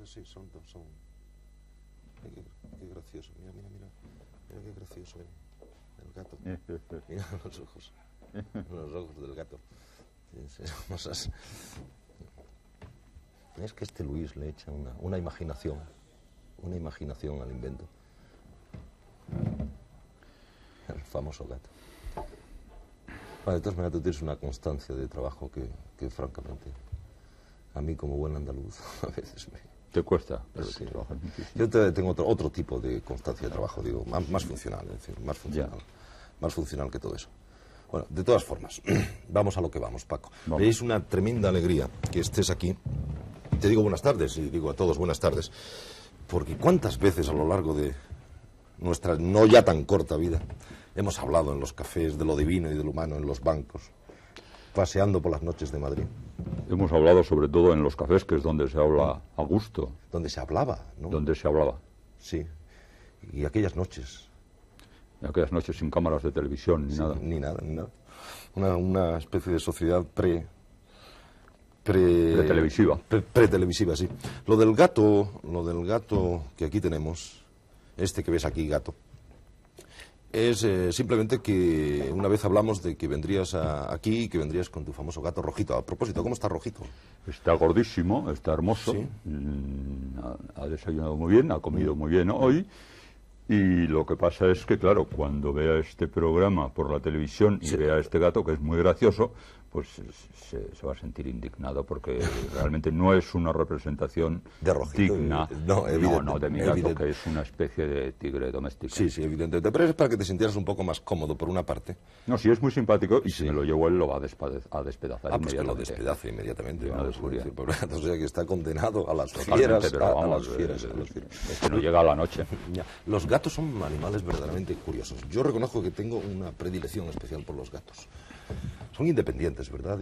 así, son... Qué gracioso, mira qué gracioso el gato. Mira los ojos del gato. Cosas. Es que este Luis le echa una imaginación al invento. El famoso gato. Vale, de todas maneras, tú tienes una constancia de trabajo que francamente, a mí como buen andaluz, a veces te cuesta. Sí. Yo tengo otro tipo de constancia de trabajo, digo, más funcional, es decir, más funcional que todo eso. Bueno, de todas formas, vamos a lo que vamos, Paco. Es una tremenda alegría que estés aquí. Te digo buenas tardes y digo a todos buenas tardes, porque cuántas veces a lo largo de nuestra no ya tan corta vida hemos hablado en los cafés de lo divino y de lo humano, en los bancos, paseando por las noches de Madrid. Hemos hablado sobre todo en los cafés, que es donde se habla a gusto. Donde se hablaba, ¿no? Donde se hablaba. Sí. Y aquellas noches. Y aquellas noches sin cámaras de televisión, ni nada. Ni nada. Una especie de sociedad pretelevisiva. Pretelevisiva, sí. Lo del gato que aquí tenemos, que ves aquí, gato, es simplemente que una vez hablamos de que vendrías aquí y que vendrías con tu famoso gato Rojito. A propósito, ¿cómo está Rojito? Está gordísimo, está hermoso. ¿Sí? Ha desayunado muy bien, ha comido muy bien hoy. Y lo que pasa es que, claro, cuando vea este programa por la televisión y vea a este gato, que es muy gracioso, pues se va a sentir indignado, porque realmente no es una representación de Rojito, digna. No, de mi gato, que es una especie de tigre doméstico. Sí, evidentemente. Pero es para que te sintieras un poco más cómodo, por una parte. No, sí, es muy simpático, y si me lo llevo él lo va a despedazar inmediatamente. Pues que lo despedace inmediatamente. O sea, que está condenado a las totalmente, fieras. Pero vamos, a las fieras. Es que no llega a la noche. Los gatos son animales verdaderamente curiosos. Yo reconozco que tengo una predilección especial por los gatos. Son independientes, ¿verdad?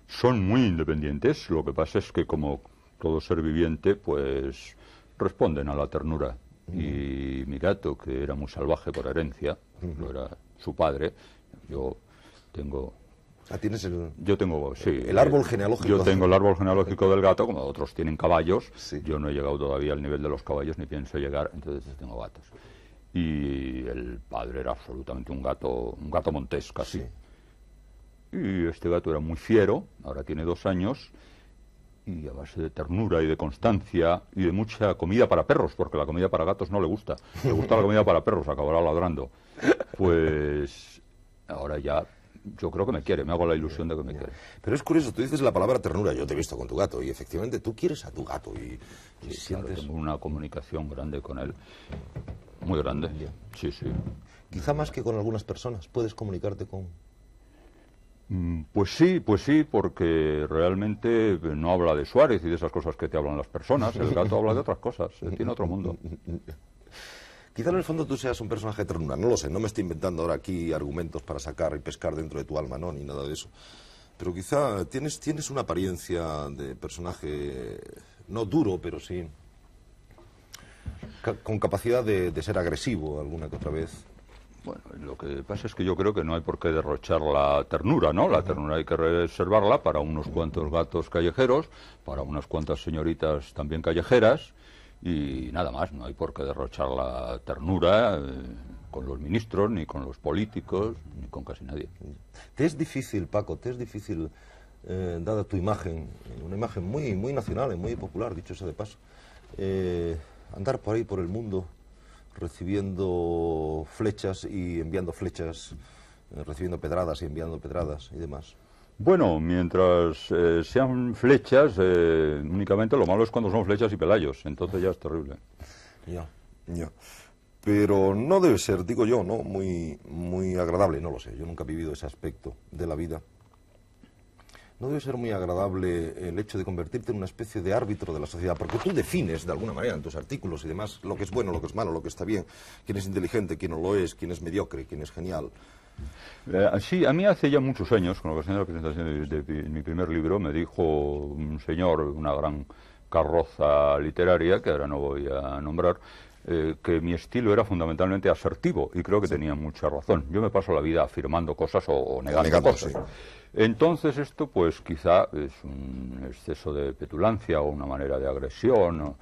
Son muy independientes. Lo que pasa es que, como todo ser viviente, pues responden a la ternura. Y mi gato, que era muy salvaje por herencia, lo era su padre, yo tengo... ¿Tienes el...? Yo tengo, sí. ¿El árbol genealógico? Yo tengo el árbol genealógico del gato, como otros tienen caballos. Sí. Yo no he llegado todavía al nivel de los caballos, ni pienso llegar, entonces tengo gatos. Y el padre era absolutamente un gato montés, casi. Sí. Y este gato era muy fiero, ahora tiene 2 años, y a base de ternura y de constancia y de mucha comida para perros, porque la comida para gatos no le gusta. Le gusta la comida para perros, acabará ladrando. Pues ahora ya... Yo creo que me quiere, me hago la ilusión de que me quiere. Pero es curioso, tú dices la palabra ternura, yo te he visto con tu gato, y efectivamente tú quieres a tu gato y sí, sientes... Claro, tengo una comunicación grande con él, muy grande. Sí. Quizá más que con algunas personas, ¿puedes comunicarte con...? Pues sí, porque realmente no habla de Suárez y de esas cosas que te hablan las personas, el gato habla de otras cosas, tiene otro mundo. Quizá en el fondo tú seas un personaje de ternura, no lo sé, no me estoy inventando ahora aquí argumentos para sacar y pescar dentro de tu alma, no, ni nada de eso. Pero quizá tienes una apariencia de personaje, no duro, pero sí, con capacidad de ser agresivo alguna que otra vez. Bueno, lo que pasa es que yo creo que no hay por qué derrochar la ternura, ¿no? La ternura hay que reservarla para unos cuantos gatos callejeros, para unas cuantas señoritas también callejeras, y nada más, no hay por qué derrochar la ternura con los ministros, ni con los políticos, ni con casi nadie. ¿Te es difícil, Paco, dada tu imagen, una imagen muy, muy nacional y muy popular, dicho sea de paso, andar por ahí por el mundo recibiendo flechas y enviando flechas, recibiendo pedradas y enviando pedradas y demás? Bueno, mientras sean flechas, únicamente lo malo es cuando son flechas y pelayos, entonces ya es terrible. Ya. Pero no debe ser, digo yo, ¿no? Muy agradable, no lo sé, yo nunca he vivido ese aspecto de la vida. No debe ser muy agradable el hecho de convertirte en una especie de árbitro de la sociedad, porque tú defines de alguna manera en tus artículos y demás lo que es bueno, lo que es malo, lo que está bien, quién es inteligente, quién no lo es, quién es mediocre, quién es genial. Sí, a mí hace ya muchos años, con ocasión de la presentación de mi primer libro, me dijo un señor, una gran carroza literaria, que ahora no voy a nombrar, que mi estilo era fundamentalmente asertivo, y creo que tenía mucha razón. Yo me paso la vida afirmando cosas o negando cosas. Sí. Entonces esto pues quizá es un exceso de petulancia o una manera de agresión, ¿no?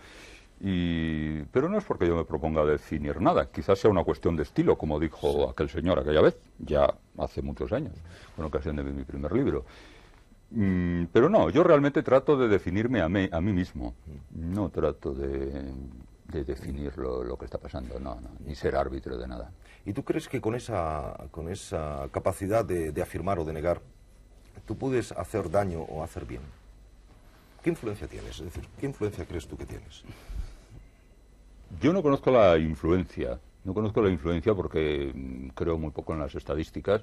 Pero no es porque yo me proponga definir nada, quizás sea una cuestión de estilo, como dijo aquel señor aquella vez, ya hace muchos años, en ocasión de mi primer libro. Pero no, yo realmente trato de definirme a mí mismo, no trato de definir lo que está pasando, no, ni ser árbitro de nada. ¿Y tú crees que con esa capacidad de afirmar o de negar, tú puedes hacer daño o hacer bien? ¿Qué influencia tienes? Es decir, ¿qué influencia crees tú que tienes? Yo no conozco la influencia, porque creo muy poco en las estadísticas,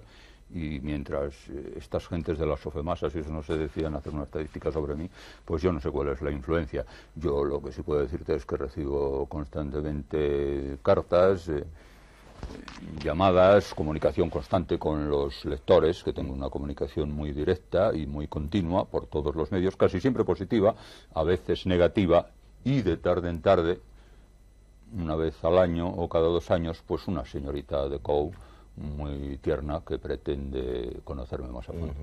y mientras estas gentes de las sofemasas y eso no se decidan hacer una estadística sobre mí, pues yo no sé cuál es la influencia. Yo lo que sí puedo decirte es que recibo constantemente cartas, llamadas, comunicación constante con los lectores, que tengo una comunicación muy directa y muy continua por todos los medios, casi siempre positiva, a veces negativa, y de tarde en tarde, una vez al año o cada 2 años, pues una señorita de COU muy tierna que pretende conocerme más a fondo.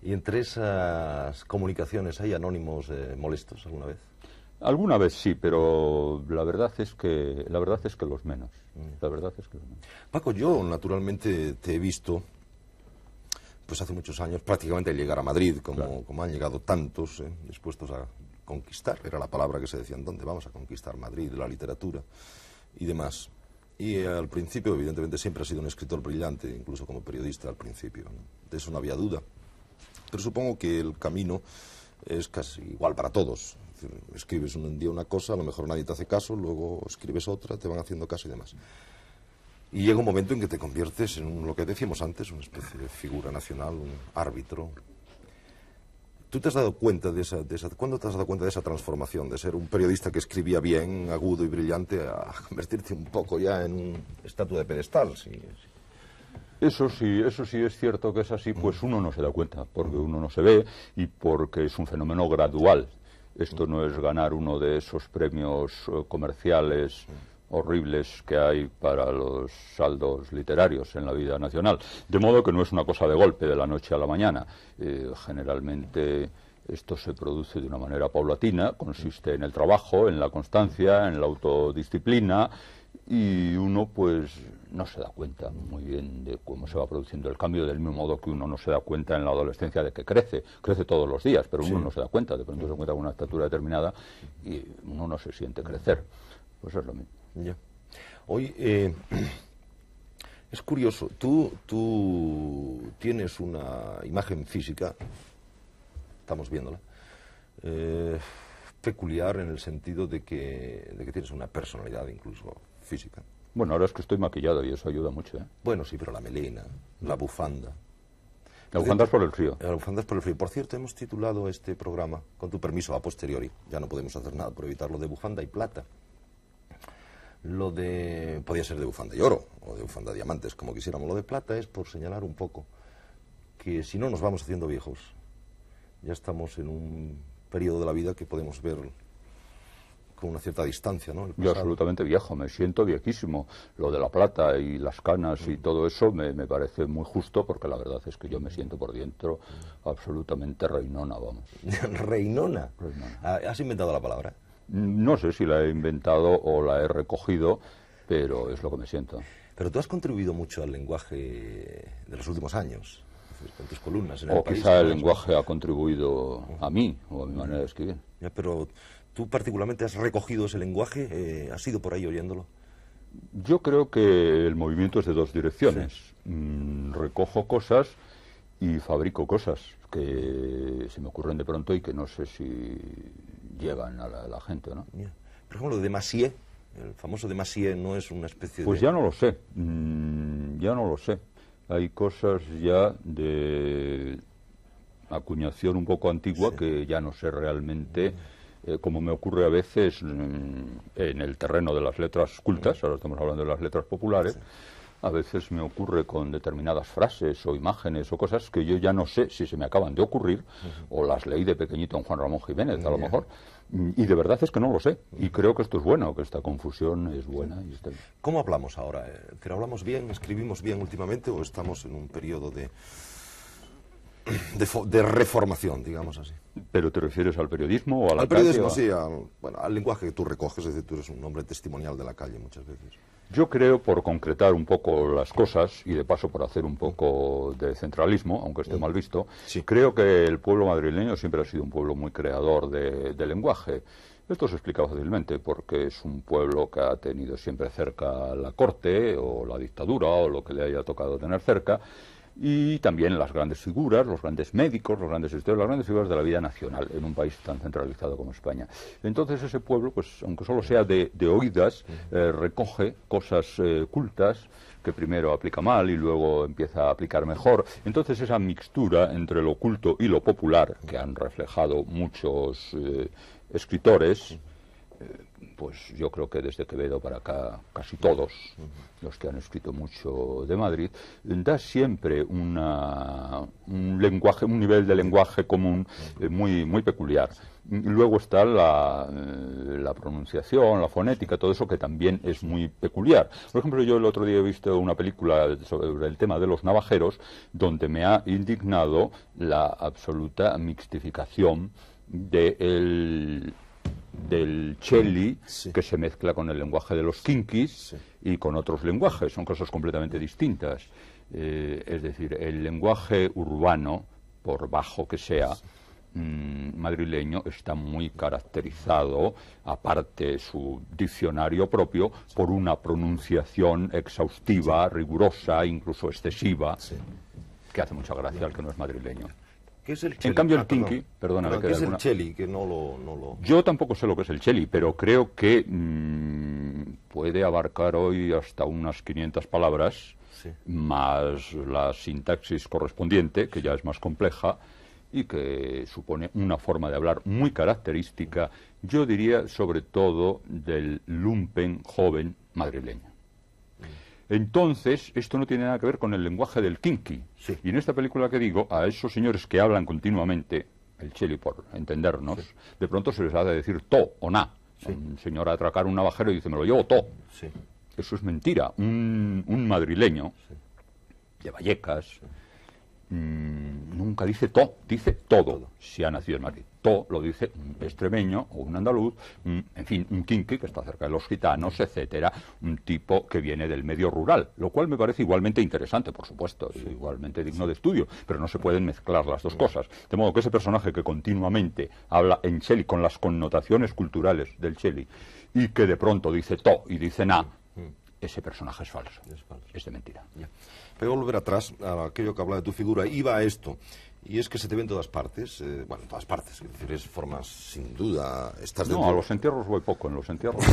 ¿Y entre esas comunicaciones hay anónimos molestos alguna vez? Alguna vez sí, pero la verdad es que los menos. Paco, yo naturalmente te he visto pues hace muchos años prácticamente al llegar a Madrid, como han llegado tantos dispuestos a conquistar, era la palabra que se decía entonces, vamos a conquistar Madrid, la literatura y demás. Y al principio, evidentemente, siempre has sido un escritor brillante, incluso como periodista al principio, ¿no? De eso no había duda. Pero supongo que el camino es casi igual para todos. Es decir, escribes un día una cosa, a lo mejor nadie te hace caso, luego escribes otra, te van haciendo caso y demás. Y llega un momento en que te conviertes en lo que decíamos antes, una especie de figura nacional, un árbitro. ¿Tú te has dado cuenta ¿cuándo te has dado cuenta de esa transformación, de ser un periodista que escribía bien, agudo y brillante, a convertirte un poco ya en una estatua de pedestal? Sí. Eso sí es cierto que es así, pues uno no se da cuenta, porque uno no se ve y porque es un fenómeno gradual. Esto no es ganar uno de esos premios comerciales horribles que hay para los saldos literarios en la vida nacional. De modo que no es una cosa de golpe, de la noche a la mañana. Generalmente esto se produce de una manera paulatina, consiste en el trabajo, en la constancia, en la autodisciplina, y uno pues no se da cuenta muy bien de cómo se va produciendo el cambio, del mismo modo que uno no se da cuenta en la adolescencia de que crece todos los días, pero uno no se da cuenta, de pronto se encuentra con una estatura determinada y uno no se siente crecer. Pues es lo mismo. Ya. Hoy es curioso, tú tienes una imagen física, estamos viéndola, peculiar en el sentido de que tienes una personalidad incluso física. Bueno, ahora es que estoy maquillado y eso ayuda mucho, ¿eh? Bueno, sí, pero la melena, la bufanda. La bufanda es por el frío. La bufanda es por el frío. Por cierto, hemos titulado este programa, con tu permiso, a posteriori, ya no podemos hacer nada por evitarlo, de bufanda y plata. Podía ser de bufanda y oro, o de bufanda de diamantes, como quisiéramos. Lo de plata es por señalar un poco que si no nos vamos haciendo viejos, ya estamos en un periodo de la vida que podemos ver con una cierta distancia, ¿no? Yo absolutamente viejo, me siento viejísimo. Lo de la plata y las canas y todo eso me parece muy justo, porque la verdad es que yo me siento por dentro absolutamente reinona, vamos. ¿Reinona? ¿Has inventado la palabra? No sé si la he inventado o la he recogido, pero es lo que me siento. Pero tú has contribuido mucho al lenguaje de los últimos años, con tus columnas en el país. O quizá el lenguaje ha contribuido a mí, o a mi manera de escribir. Ya, pero tú particularmente has recogido ese lenguaje, ¿has ido por ahí oyéndolo? Yo creo que el movimiento es de dos direcciones. Sí. Recojo cosas y fabrico cosas que se me ocurren de pronto y que no sé si llegan a la gente, ¿no? Yeah. Por ejemplo, de Massieu, el famoso de Massieu, ¿no es una especie de...? Pues ya no lo sé, ya no lo sé. Hay cosas ya de acuñación un poco antigua, sí, que ya no sé realmente, como me ocurre a veces en el terreno de las letras cultas, ahora estamos hablando de las letras populares, sí, a veces me ocurre con determinadas frases o imágenes o cosas que yo ya no sé si se me acaban de ocurrir, o las leí de pequeñito en Juan Ramón Jiménez, a lo mejor, y de verdad es que no lo sé, y creo que esto es bueno, que esta confusión es buena. Y ¿Cómo hablamos ahora? ¿Que hablamos bien, escribimos bien últimamente, o estamos en un periodo de...? de reformación, digamos así. ¿Pero te refieres al periodismo o a la al periodismo, calle? Sí, al lenguaje que tú recoges, es decir, tú eres un hombre testimonial de la calle muchas veces. Yo creo, por concretar un poco las cosas y de paso por hacer un poco de centralismo, aunque esté mal visto, sí. Creo que el pueblo madrileño siempre ha sido un pueblo muy creador de lenguaje. Esto se explica fácilmente porque es un pueblo que ha tenido siempre cerca la corte o la dictadura o lo que le haya tocado tener cerca, y también las grandes figuras, los grandes médicos, los grandes historiadores, las grandes figuras de la vida nacional en un país tan centralizado como España. Entonces ese pueblo, pues aunque solo sea de oídas, recoge cosas cultas que primero aplica mal y luego empieza a aplicar mejor. Entonces esa mixtura entre lo culto y lo popular, que han reflejado muchos escritores, pues yo creo que desde Quevedo para acá, casi todos los que han escrito mucho de Madrid, da siempre un lenguaje, un nivel de lenguaje común muy peculiar. Luego está la pronunciación, la fonética, todo eso que también es muy peculiar. Por ejemplo, yo el otro día he visto una película sobre el tema de los navajeros, donde me ha indignado la absoluta mixtificación del Cheli, sí, que se mezcla con el lenguaje de los kinkis, sí, y con otros lenguajes. Son cosas completamente distintas. Es decir, el lenguaje urbano, por bajo que sea, madrileño, está muy caracterizado, aparte su diccionario propio, por una pronunciación exhaustiva, sí, rigurosa, incluso excesiva, sí, que hace mucha gracia al que no es madrileño. ¿Qué es el cheli? En cambio el kinki, perdóname, ¿qué es el cheli? Que no lo... Yo tampoco sé lo que es el cheli, pero creo que puede abarcar hoy hasta unas 500 palabras, sí, más la sintaxis correspondiente, que ya es más compleja, y que supone una forma de hablar muy característica, yo diría sobre todo del lumpen joven madrileño. Entonces, esto no tiene nada que ver con el lenguaje del kinki. Sí. Y en esta película que digo, a esos señores que hablan continuamente, el cheli por entendernos, sí, de pronto se les ha de decir to o na. Sí. Un señor a atracar un navajero y dice, me lo llevo to. Sí. Eso es mentira. Un madrileño, sí, de Vallecas, sí, nunca dice to, dice todo, si ha nacido en Madrid. To lo dice un extremeño o un andaluz, en fin, un kinki que está cerca de los gitanos, etcétera, un tipo que viene del medio rural, lo cual me parece igualmente interesante, por supuesto, sí, igualmente digno de estudio, pero no se pueden mezclar las dos cosas. De modo que ese personaje que continuamente habla en cheli con las connotaciones culturales del cheli y que de pronto dice to y dice na, ese personaje es falso, es de mentira. Ya. Pero volver atrás a aquello que hablaba de tu figura, iba a esto, y es que se te ve en todas partes, bueno, en todas partes, es decir, formas sin duda, estás dentro... No, a los entierros voy poco, en los entierros...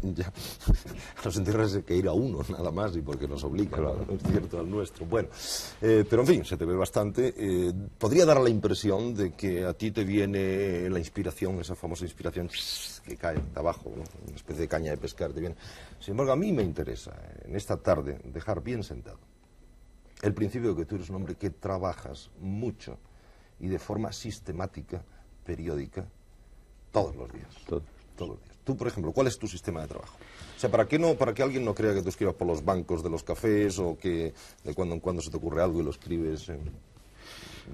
Ya, a los entierros hay que ir a uno, nada más, y porque nos obliga, claro, ¿no? Es cierto, al nuestro. Bueno, pero en fin, se te ve bastante. Podría dar la impresión de que a ti te viene la inspiración, esa famosa inspiración que cae de abajo, ¿no? Una especie de caña de pescar te viene. Sin embargo, a mí me interesa, en esta tarde, dejar bien sentado el principio de que tú eres un hombre que trabajas mucho y de forma sistemática, periódica, todos los días. Todos los días. Tú, por ejemplo, ¿cuál es tu sistema de trabajo? O sea, para que alguien no crea que tú escribas por los bancos de los cafés o que de cuando en cuando se te ocurre algo y lo escribes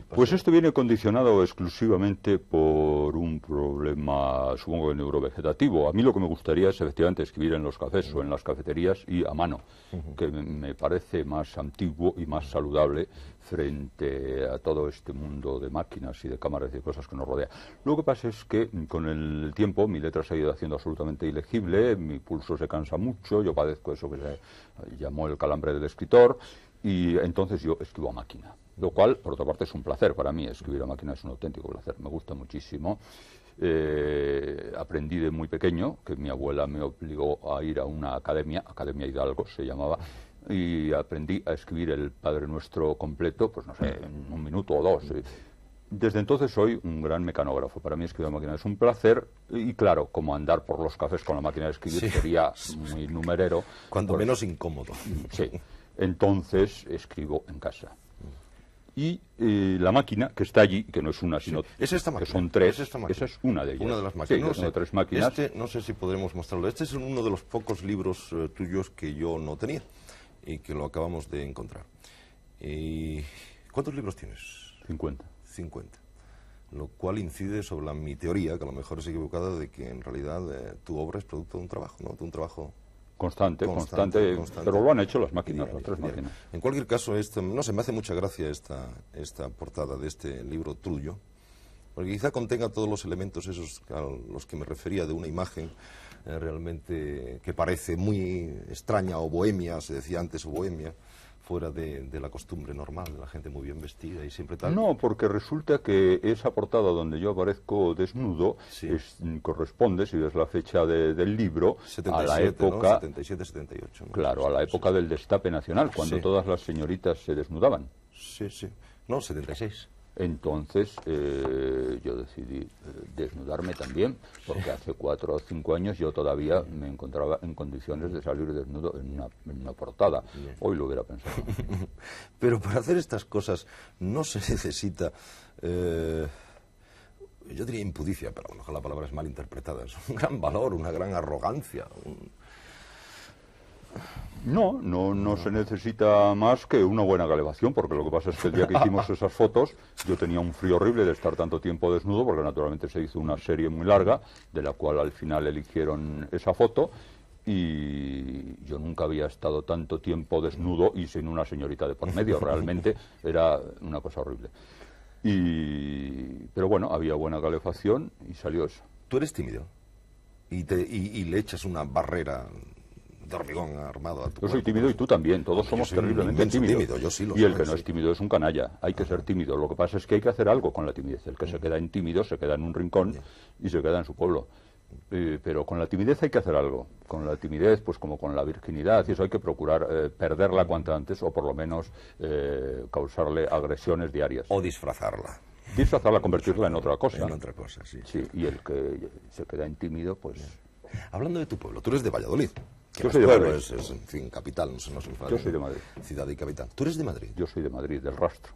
Pues esto viene condicionado exclusivamente por un problema, supongo que neurovegetativo. A mí lo que me gustaría es efectivamente escribir en los cafés o en las cafeterías y a mano, que me parece más antiguo y más saludable frente a todo este mundo de máquinas y de cámaras y de cosas que nos rodea. Lo que pasa es que con el tiempo mi letra se ha ido haciendo absolutamente ilegible, mi pulso se cansa mucho, yo padezco eso que se llamó el calambre del escritor, y entonces yo escribo a máquina. Lo cual, por otra parte, es un placer para mí. Escribir a máquina es un auténtico placer. Me gusta muchísimo. Aprendí de muy pequeño, que mi abuela me obligó a ir a una academia Hidalgo se llamaba, y aprendí a escribir el Padre Nuestro completo, pues no sé, en un minuto o dos. Desde entonces soy un gran mecanógrafo. Para mí escribir a máquina es un placer y claro, como andar por los cafés con la máquina de escribir sería muy numerero. Cuando menos incómodo. Sí. Entonces escribo en casa. Y la máquina que está allí, que no es una, sino es esta máquina, que son tres, esa es una de ellas. Una de las máquinas. Sí, tres máquinas. No sé si podremos mostrarlo. Este es uno de los pocos libros tuyos que yo no tenía y que lo acabamos de encontrar. ¿Cuántos libros tienes? 50. 50. Lo cual incide sobre mi teoría, que a lo mejor es equivocada, de que en realidad tu obra es producto de un trabajo, ¿no? De un trabajo constante, pero lo han hecho las máquinas, las tres máquinas. En cualquier caso, no sé, me hace mucha gracia esta portada de este libro tuyo, porque quizá contenga todos los elementos esos a los que me refería, de una imagen realmente que parece muy extraña o bohemia, se decía antes, o bohemia, fuera de la costumbre normal, de la gente muy bien vestida y siempre tal. No, porque resulta que esa portada donde yo aparezco desnudo corresponde, si ves la fecha del libro, 77, a la época... ¿no? 77-78. ¿no? Claro, a la época del Destape Nacional, cuando todas las señoritas se desnudaban. Sí, sí. No, 76. Entonces yo decidí desnudarme también, porque hace 4 o 5 años yo todavía me encontraba en condiciones de salir desnudo en una portada. Hoy lo hubiera pensado. Pero para hacer estas cosas no se necesita, yo diría impudicia, pero a lo mejor la palabra es mal interpretada. Es un gran valor, una gran arrogancia. No se necesita más que una buena calefacción, porque lo que pasa es que el día que hicimos esas fotos yo tenía un frío horrible de estar tanto tiempo desnudo, porque naturalmente se hizo una serie muy larga, de la cual al final eligieron esa foto, y yo nunca había estado tanto tiempo desnudo y sin una señorita de por medio. Realmente era una cosa horrible. Pero bueno, había buena calefacción y salió eso. ¿Tú eres tímido? Y le echas una barrera de hormigón armado a tu Yo soy tímido y tú también, todos somos terriblemente tímidos. Yo sí lo y soy, el que no es tímido es un canalla, hay que ser tímido. Lo que pasa es que hay que hacer algo con la timidez. El que se queda en tímido se queda en un rincón y se queda en su pueblo. Pero con la timidez hay que hacer algo. Con la timidez, pues como con la virginidad, y eso hay que procurar perderla cuanto antes, o por lo menos causarle agresiones diarias. O disfrazarla. Disfrazarla, convertirla en otra cosa. En otra cosa, sí. Sí, y el que se queda en tímido, pues... Hablando de tu pueblo, tú eres de Valladolid. Yo soy de Madrid. Es, en fin, capital, no sé. Yo soy de Madrid. Ciudad y capital. ¿Tú eres de Madrid? Yo soy de Madrid, del Rastro.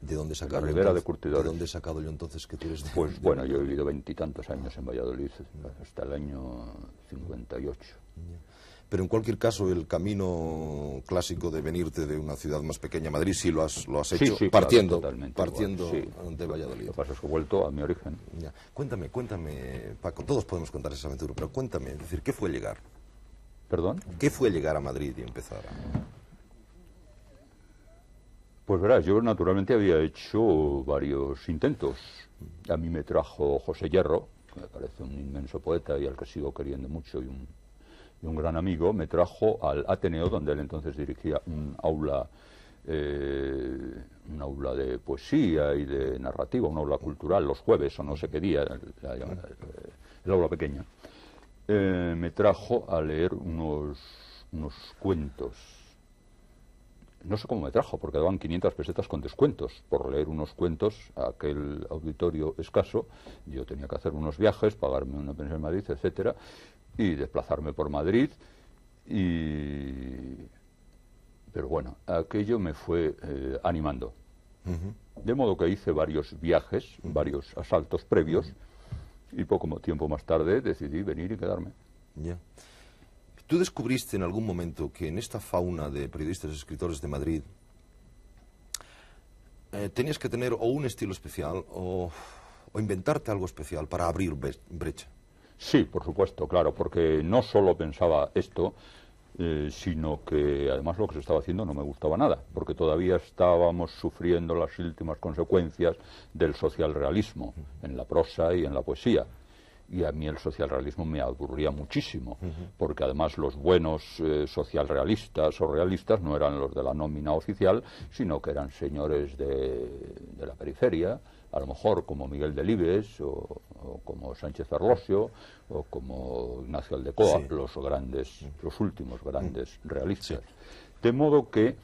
¿De dónde sacado? La Ribera de Curtidores. ¿De dónde he sacado yo entonces que tú eres de Pues bueno, yo he vivido 20 y tantos años en Valladolid, hasta el año 58. Pero en cualquier caso, el camino clásico de venirte de una ciudad más pequeña a Madrid sí lo has hecho, sí, partiendo, claro, partiendo de Valladolid. Lo que pasa es que he vuelto a mi origen. Ya. Cuéntame, Paco, todos podemos contar esa aventura, pero cuéntame, es decir, ¿qué fue llegar? ¿Perdón? ¿Qué fue llegar a Madrid y empezar Pues verás, yo naturalmente había hecho varios intentos. A mí me trajo José Hierro, que me parece un inmenso poeta y al que sigo queriendo mucho, y un gran amigo. Me trajo al Ateneo, donde él entonces dirigía un aula de poesía y de narrativa, un aula cultural, los jueves o no sé qué día, el aula pequeña. Me trajo a leer unos cuentos. No sé cómo me trajo, porque daban 500 pesetas con descuentos por leer unos cuentos a aquel auditorio escaso. Yo tenía que hacer unos viajes, pagarme una pensión en Madrid, etcétera, y desplazarme por Madrid. Pero bueno, aquello me fue animando. De modo que hice varios viajes, varios asaltos previos, y poco tiempo más tarde decidí venir y quedarme. Ya. ¿Tú descubriste en algún momento que en esta fauna de periodistas y escritores de Madrid tenías que tener o un estilo especial o inventarte algo especial para abrir brecha? Sí, por supuesto, claro, porque no solo pensaba esto, sino que además lo que se estaba haciendo no me gustaba nada, porque todavía estábamos sufriendo las últimas consecuencias del socialrealismo en la prosa y en la poesía. Y a mí el socialrealismo me aburría muchísimo, porque además los buenos socialrealistas o realistas no eran los de la nómina oficial, sino que eran señores de la periferia, a lo mejor como Miguel Delibes o como Sánchez Ferlosio o como Ignacio Aldecoa, los últimos grandes realistas. De modo que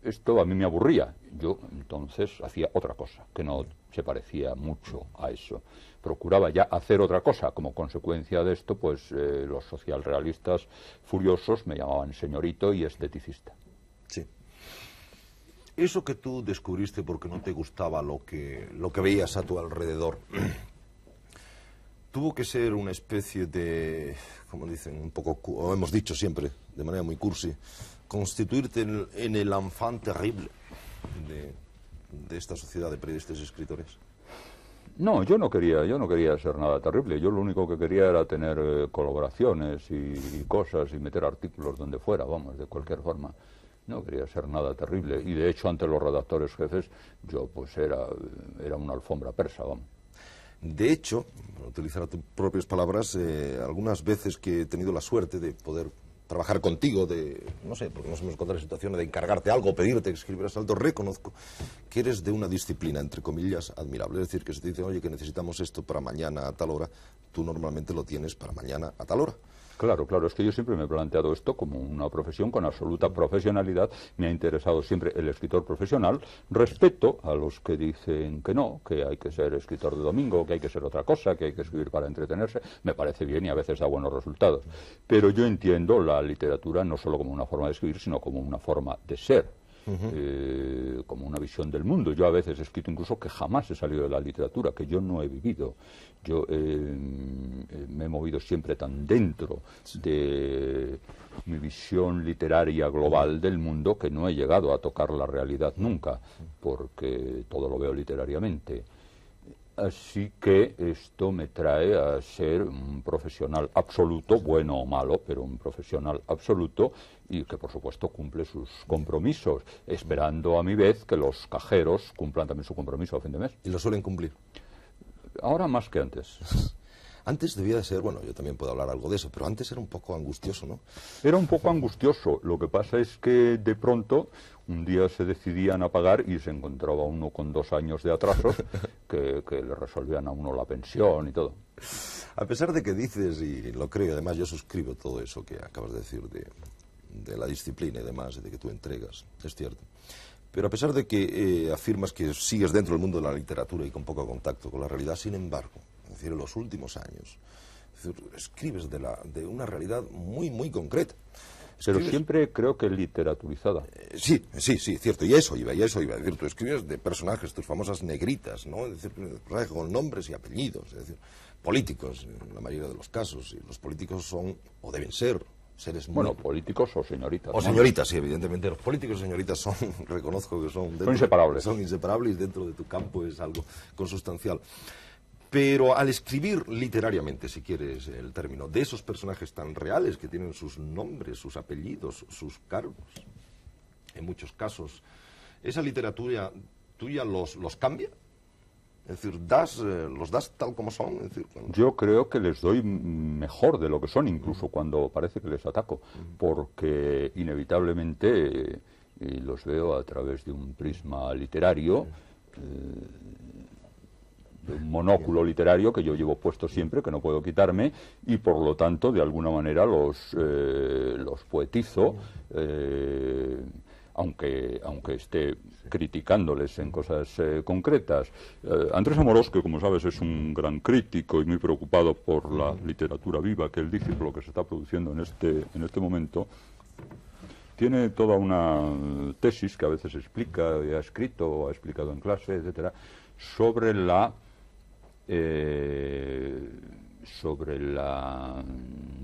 esto a mí me aburría. Yo entonces hacía otra cosa, que no se parecía mucho a eso. Procuraba ya hacer otra cosa. Como consecuencia de esto, pues los socialrealistas furiosos me llamaban señorito y esteticista. Sí. Eso que tú descubriste porque no te gustaba lo que veías a tu alrededor, tuvo que ser una especie de, como dicen, un poco, o hemos dicho siempre, de manera muy cursi, constituirte en el enfant terrible. de esta sociedad de periodistas y escritores? No, yo no quería ser nada terrible. Yo lo único que quería era tener colaboraciones y cosas y meter artículos donde fuera, vamos, de cualquier forma. No quería ser nada terrible. Y de hecho, ante los redactores jefes, yo pues era una alfombra persa, vamos. De hecho, para utilizar tus propias palabras, algunas veces que he tenido la suerte de poder trabajar contigo, no sé, porque nos hemos encontrado en situaciones de encargarte algo, pedirte que escribieras algo, reconozco que eres de una disciplina, entre comillas, admirable. Es decir, que si te dicen, oye, que necesitamos esto para mañana a tal hora, tú normalmente lo tienes para mañana a tal hora. Claro, es que yo siempre me he planteado esto como una profesión con absoluta profesionalidad. Me ha interesado siempre el escritor profesional. Respeto a los que dicen que no, que hay que ser escritor de domingo, que hay que ser otra cosa, que hay que escribir para entretenerse. Me parece bien y a veces da buenos resultados. Pero yo entiendo la literatura no solo como una forma de escribir, sino como una forma de ser. Como una visión del mundo. Yo a veces he escrito incluso que jamás he salido de la literatura, que yo no he vivido. Yo me he movido siempre tan dentro de mi visión literaria global del mundo que no he llegado a tocar la realidad nunca, porque todo lo veo literariamente. Así que esto me trae a ser un profesional absoluto, bueno o malo, pero un profesional absoluto y que por supuesto cumple sus compromisos, esperando a mi vez que los cajeros cumplan también su compromiso a fin de mes. ¿Y lo suelen cumplir? Ahora más que antes. Antes debía de ser, bueno, yo también puedo hablar algo de eso, pero antes era un poco angustioso, ¿no? Era un poco angustioso. Lo que pasa es que de pronto un día se decidían a pagar y se encontraba uno con 2 años de atrasos que le resolvían a uno la pensión y todo. A pesar de que dices, y lo creo, además yo suscribo todo eso que acabas de decir de la disciplina y demás, de que tú entregas, es cierto. Pero a pesar de que afirmas que sigues dentro del mundo de la literatura y con poco contacto con la realidad, sin embargo, es decir, en los últimos años, escribes de una realidad muy, muy concreta. Pero siempre creo que literaturizada. Sí, cierto, y eso iba. Es decir, tú escribes de personajes, tus famosas negritas, ¿no? Es decir, personajes con nombres y apellidos, es decir, políticos, en la mayoría de los casos, y los políticos son, o deben ser, seres muy... Bueno, políticos o señoritas. O señoritas, sí, evidentemente. Los políticos y señoritas son, reconozco que son... Son inseparables. Son inseparables y dentro de tu campo es algo consustancial. Pero al escribir literariamente, si quieres el término, de esos personajes tan reales que tienen sus nombres, sus apellidos, sus cargos, en muchos casos, ¿esa literatura tuya los cambia? Es decir, ¿los das tal como son? Es decir, Yo creo que les doy mejor de lo que son, incluso cuando parece que les ataco, porque inevitablemente los veo a través de un prisma literario, de un monóculo literario que yo llevo puesto siempre, que no puedo quitarme, y por lo tanto, de alguna manera, los poetizo, aunque esté criticándoles en cosas concretas. Andrés Amorós, que como sabes es un gran crítico y muy preocupado por la literatura viva, que él dice, por lo que se está produciendo en este momento, tiene toda una tesis que a veces explica, ha escrito, o ha explicado en clase, etcétera, sobre la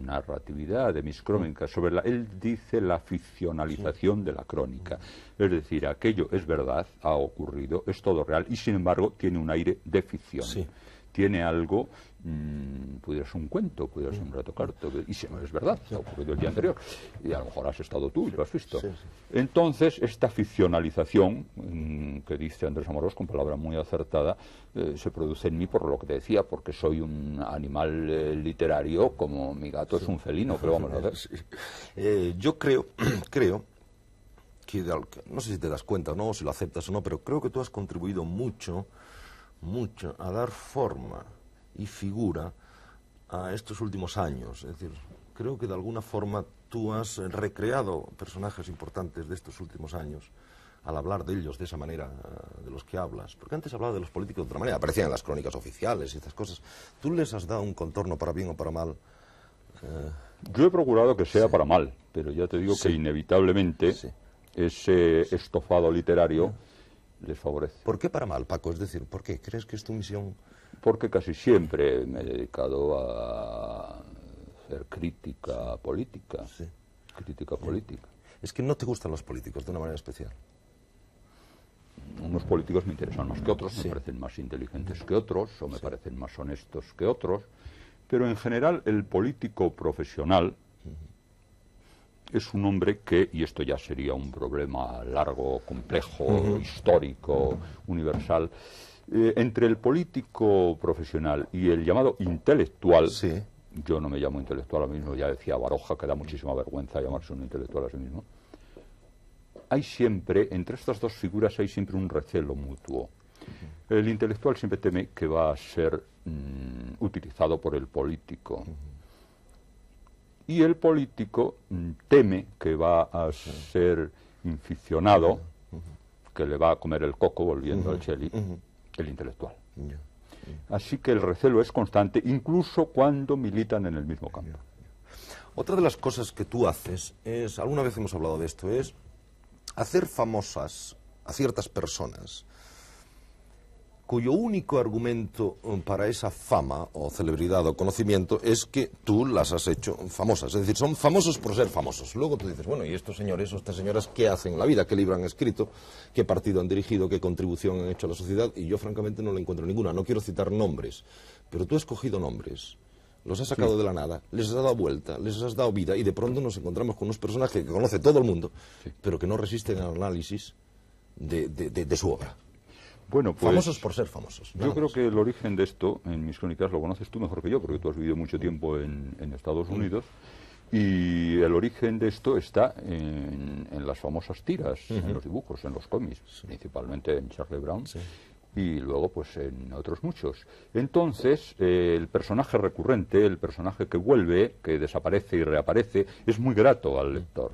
narratividad de mis crónicas, él dice la ficcionalización de la crónica. Es decir, aquello es verdad, ha ocurrido, es todo real, y sin embargo tiene un aire de ficción. Sí. Tiene algo, pudiera ser un cuento, pudiera ser un relato corto, y si no es verdad, ha ocurrido el día anterior, y a lo mejor has estado tú y lo has visto. Sí. Entonces, esta ficcionalización, que dice Andrés Amorós con palabra muy acertada, se produce en mí por lo que te decía, porque soy un animal literario, como mi gato es un felino, pero vamos a ver. Sí. Yo creo que, no sé si te das cuenta o no, si lo aceptas o no, pero creo que tú has contribuido mucho a dar forma y figura a estos últimos años. Es decir, creo que de alguna forma tú has recreado personajes importantes de estos últimos años al hablar de ellos de esa manera de los que hablas. Porque antes hablaba de los políticos de otra manera, aparecían en las crónicas oficiales y estas cosas. ¿Tú les has dado un contorno para bien o para mal? Yo he procurado que sea para mal, pero ya te digo que inevitablemente ese estofado literario les favorece. ¿Por qué para mal, Paco? Es decir, ¿por qué? ¿Crees que es tu misión? Porque casi siempre me he dedicado a hacer crítica política. Sí. Crítica política. Es que no te gustan los políticos de una manera especial. unos políticos me interesan más que otros, me parecen más inteligentes que otros, o me parecen más honestos que otros, pero en general el político profesional es un hombre que, y esto ya sería un problema largo, complejo, histórico, universal, entre el político profesional y el llamado intelectual, yo no me llamo intelectual ahora mismo, ya decía Baroja, que da muchísima vergüenza llamarse un intelectual a sí mismo, hay siempre, entre estas dos figuras hay siempre un recelo mutuo. El intelectual siempre teme que va a ser utilizado por el político. Y el político teme que va a ser inficionado, que le va a comer el coco, volviendo al Shelley, el intelectual. Así que el recelo es constante, incluso cuando militan en el mismo campo. Otra de las cosas que tú haces es, alguna vez hemos hablado de esto, es hacer famosas a ciertas personas cuyo único argumento para esa fama o celebridad o conocimiento es que tú las has hecho famosas. Es decir, son famosos por ser famosos. Luego tú dices, bueno, ¿y estos señores o estas señoras qué hacen en la vida? ¿Qué libro han escrito? ¿Qué partido han dirigido? ¿Qué contribución han hecho a la sociedad? Y yo francamente no le encuentro ninguna. No quiero citar nombres, pero tú has cogido nombres, los has sacado de la nada, les has dado vuelta, les has dado vida y de pronto nos encontramos con unos personajes que conoce todo el mundo, pero que no resisten al análisis de su obra. Bueno, pues, famosos por ser famosos. Yo creo que el origen de esto, en mis crónicas, lo conoces tú mejor que yo, porque tú has vivido mucho tiempo en Estados Unidos, y el origen de esto está en las famosas tiras, en los dibujos, en los cómics, principalmente en Charlie Brown, y luego pues en otros muchos. Entonces, el personaje recurrente, el personaje que vuelve, que desaparece y reaparece, es muy grato al lector.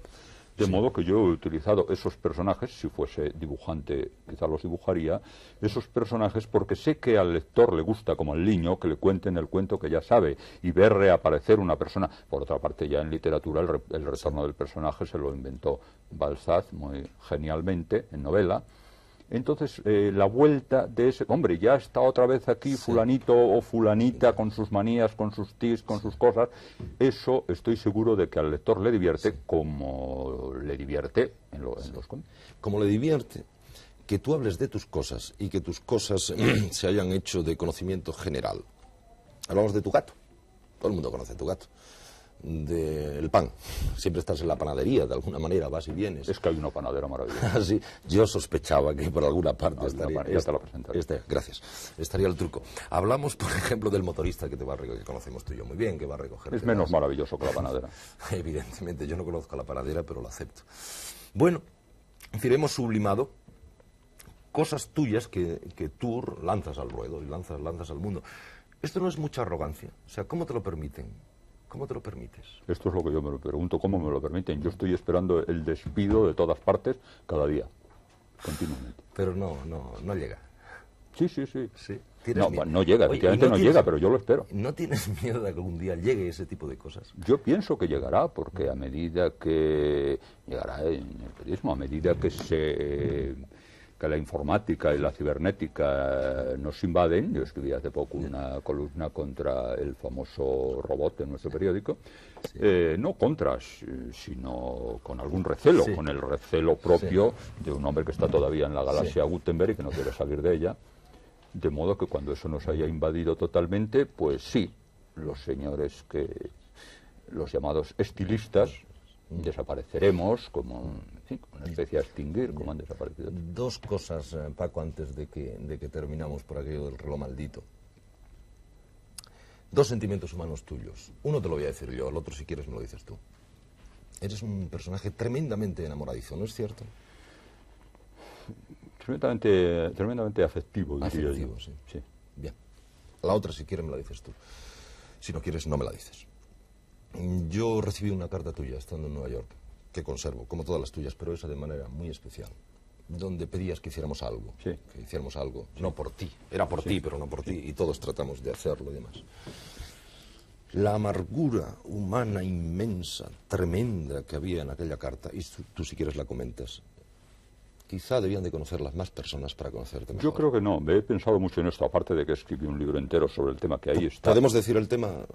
De modo que yo he utilizado esos personajes, si fuese dibujante quizá los dibujaría, esos personajes porque sé que al lector le gusta, como al niño, que le cuenten el cuento que ya sabe y ver reaparecer una persona. Por otra parte, ya en literatura el retorno del personaje se lo inventó Balzac muy genialmente en novela. Entonces, la vuelta de ese... Hombre, ya está otra vez aquí fulanito o fulanita con sus manías, con sus tics, con sus cosas. Eso estoy seguro de que al lector le divierte como le divierte en los cómics. Como le divierte que tú hables de tus cosas y que tus cosas se hayan hecho de conocimiento general. Hablamos de tu gato. Todo el mundo conoce a tu gato. Del pan. Siempre estás en la panadería, de alguna manera, vas y vienes. Es que hay una panadera maravillosa. Sí, yo sospechaba que por alguna parte estaría. Ya te la presentaré. Gracias. Estaría el truco. Hablamos, por ejemplo, del motorista que te va a recoger, que conocemos tú y yo muy bien, que va a recoger. Es menos maravilloso que la panadera. Evidentemente, yo no conozco a la panadera, pero lo acepto. Bueno, es decir, hemos sublimado cosas tuyas que tú lanzas al ruedo y lanzas al mundo. Esto no es mucha arrogancia. O sea, ¿cómo te lo permiten? ¿Cómo te lo permites? Esto es lo que yo me lo pregunto, ¿cómo me lo permiten? Yo estoy esperando el despido de todas partes cada día, continuamente. Pero no llega. Sí. No llega, Oye, efectivamente no llega, pero yo lo espero. ¿No tienes miedo de que algún día llegue ese tipo de cosas? Yo pienso que llegará, porque a medida que... Llegará en el periodismo, a medida que la informática y la cibernética nos invaden. Yo escribí hace poco una columna contra el famoso robot en nuestro periódico, no contra, sino con algún recelo, con el recelo propio de un hombre que está todavía en la galaxia Gutenberg y que no quiere salir de ella, de modo que cuando eso nos haya invadido totalmente, pues sí, los señores los llamados estilistas, desapareceremos como una especie a extinguir, como han desaparecido. Dos cosas, Paco, antes de que terminamos por aquello del reloj maldito. Dos sentimientos humanos tuyos. Uno te lo voy a decir yo, el otro si quieres me lo dices tú. Eres un personaje tremendamente enamoradizo, ¿no es cierto? Tremendamente afectivo, diría yo. Sí. Bien. La otra si quieres me la dices tú. Si no quieres no me la dices. Yo recibí una carta tuya estando en Nueva York, que conservo, como todas las tuyas, pero esa de manera muy especial, donde pedías que hiciéramos algo, no por ti, era por ti, pero no por ti, y todos tratamos de hacerlo y demás. La amargura humana inmensa, tremenda que había en aquella carta, y tú si quieres la comentas, quizá debían de conocerlas más personas para conocerte mejor. Yo creo que no, me he pensado mucho en esto, aparte de que escribí un libro entero sobre el tema que ahí está. ¿Podemos decir el tema?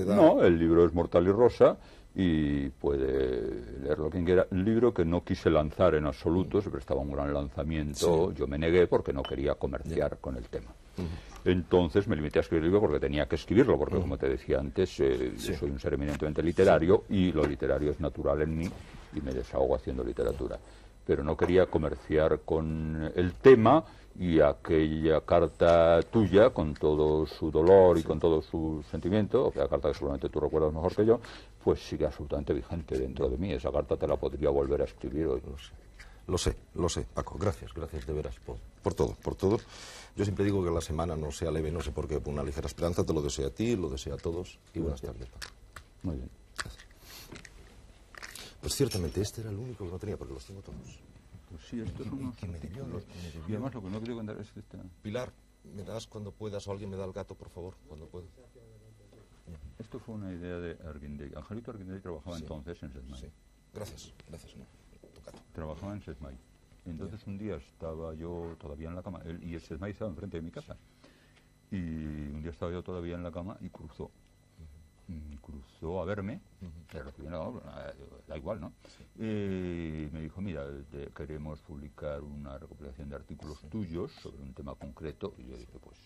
No, el libro es Mortal y Rosa, y puede leerlo quien quiera. Un libro que no quise lanzar en absoluto, se prestaba un gran lanzamiento, yo me negué porque no quería comerciar con el tema. Entonces me limité a escribir el libro porque tenía que escribirlo, porque como te decía antes, yo soy un ser eminentemente literario y lo literario es natural en mí y me desahogo haciendo literatura. Pero no quería comerciar con el tema, y aquella carta tuya, con todo su dolor y con todo su sentimiento, aquella carta que seguramente tú recuerdas mejor que yo, pues sigue absolutamente vigente dentro de mí. Esa carta te la podría volver a escribir hoy. Lo sé, Paco. Gracias de veras por todo. Yo siempre digo que la semana no sea leve, no sé por qué, por una ligera esperanza. Te lo deseo a ti, lo deseo a todos. Y buenas tardes, Paco. Muy bien. Gracias. Pues ciertamente este era el único que no tenía, porque los tengo todos. Pues sí, estos son unos... Que me debió. Y además lo que no quiero contar es este... Pilar, me das cuando puedas, o alguien me da el gato, por favor, cuando pueda. Esto fue una idea de Arguindey. Angelito Arguindey trabajaba entonces en SESMAI. Sí. Gracias, no. Tu gato. Trabajaba en SESMAI. Entonces un día estaba yo todavía en la cama, y el SESMAI estaba enfrente de mi casa. Y un día estaba yo todavía en la cama y cruzó a verme, pero da igual, ¿no? Y me dijo, mira, queremos publicar una recopilación de artículos tuyos sobre un tema concreto. Y yo dije, pues,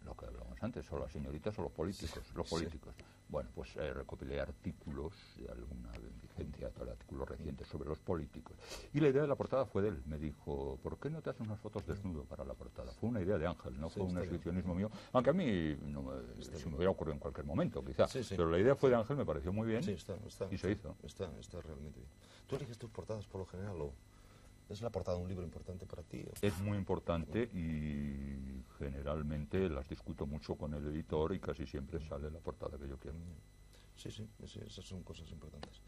lo que hablábamos antes, o las señoritas o los políticos. Bueno, pues recopilé artículos de alguna vigencia, artículos recientes sobre los políticos. Y la idea de la portada fue de él. Me dijo, ¿por qué no te haces unas fotos desnudo para la portada? Fue una idea de Ángel, no fue un exhibicionismo mío, aunque a mí se me hubiera ocurrido en cualquier momento, quizá. Pero la idea fue de Ángel, me pareció muy bien, y se hizo. Está realmente bien. ¿Tú eliges tus portadas por lo general o es la portada de un libro importante para ti? Es muy importante y generalmente las discuto mucho con el editor y casi siempre sale la portada que yo quiero. Sí, esas son cosas importantes.